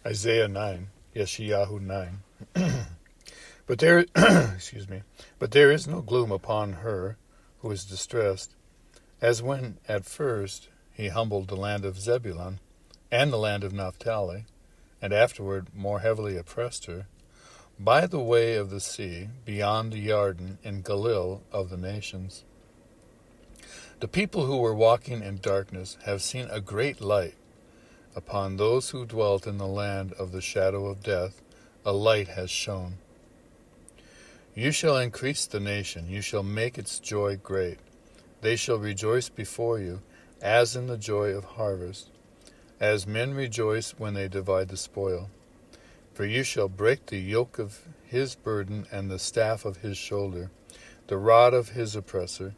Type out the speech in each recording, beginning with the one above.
Isaiah 9, Yashayahu 9. But there, excuse me, but there is no gloom upon her who is distressed, as when at first he humbled the land of Zebulun and the land of Naphtali, and afterward more heavily oppressed her, by the way of the sea, beyond the Yarden, in Galil of the nations. The people who were walking in darkness have seen a great light. Upon those who dwelt in the land of the shadow of death, a light has shone. You shall increase the nation, you shall make its joy great. They shall rejoice before you, as in the joy of harvest, as men rejoice when they divide the spoil. For you shall break the yoke of his burden and the staff of his shoulder, the rod of his oppressor,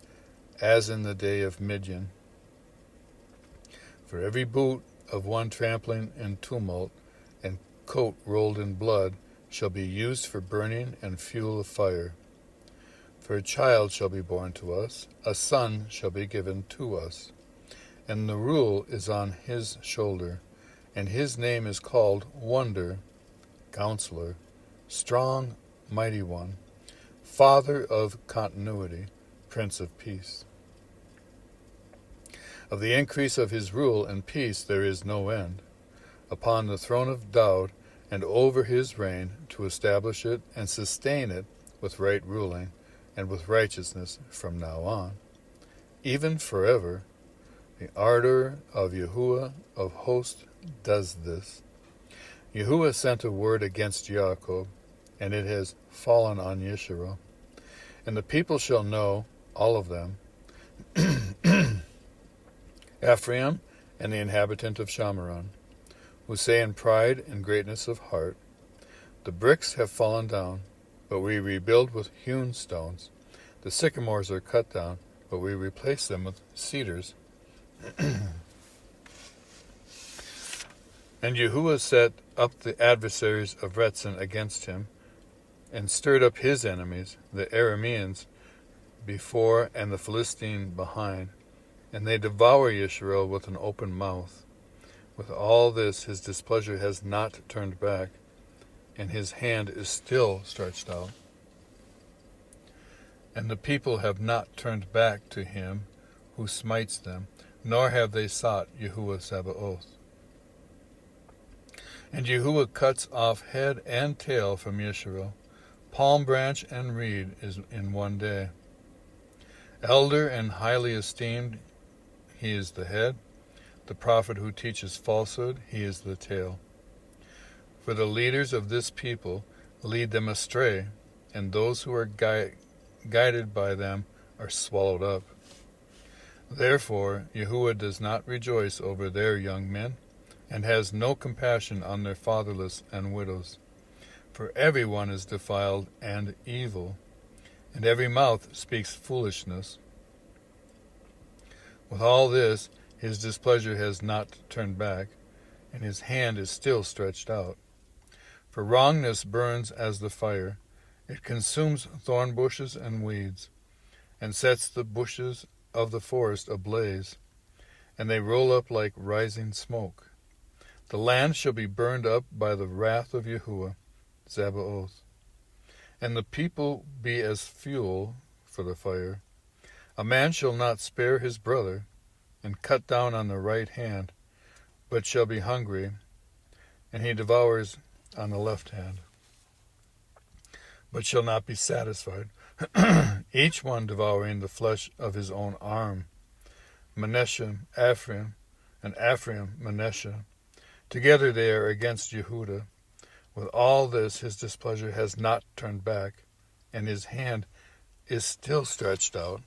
as in the day of Midian. For every boot of one trampling in tumult, and coat rolled in blood, shall be used for burning and fuel of fire. For a child shall be born to us, a son shall be given to us, and the rule is on his shoulder, and his name is called Wonder, Counselor, Strong, Mighty One, Father of Continuity, Prince of Peace. Of the increase of his rule and peace there is no end, upon the throne of Daud, and over his reign, to establish it and sustain it with right ruling, and with righteousness from now on, even forever. The ardor of Yahuah of hosts does this. Yahuah sent a word against Jacob, and it has fallen on Yisrael. And the people shall know, all of them, Ephraim and the inhabitant of Shamaron, who say in pride and greatness of heart, the bricks have fallen down, but we rebuild with hewn stones. The sycamores are cut down, but we replace them with cedars. And Yahuah set up the adversaries of Retzin against him, and stirred up his enemies, the Arameans, before and the Philistine behind, and they devour Yisrael with an open mouth. With all this his displeasure has not turned back, and his hand is still stretched out. And the people have not turned back to him who smites them, nor have they sought Yahuah Sabaoth. And Yahuah cuts off head and tail from Yisrael. Palm branch and reed is in one day. Elder and highly esteemed, he is the head. The prophet who teaches falsehood, he is the tail. For the leaders of this people lead them astray, and those who are guided by them are swallowed up. Therefore Yahuah does not rejoice over their young men, and has no compassion on their fatherless and widows. For everyone is defiled and evil, and every mouth speaks foolishness. With all this, his displeasure has not turned back, and his hand is still stretched out. For wrongness burns as the fire. It consumes thorn bushes and weeds, and sets the bushes of the forest ablaze, and they roll up like rising smoke. The land shall be burned up by the wrath of Yahuah, Sabaoth, and the people be as fuel for the fire. A man shall not spare his brother, and cut down on the right hand, but shall be hungry, and he devours on the left hand, but shall not be satisfied, each one devouring the flesh of his own arm. Manasseh, Ephraim, and Ephraim, Manasseh, together they are against Yehudah. With all this his displeasure has not turned back, and his hand is still stretched out.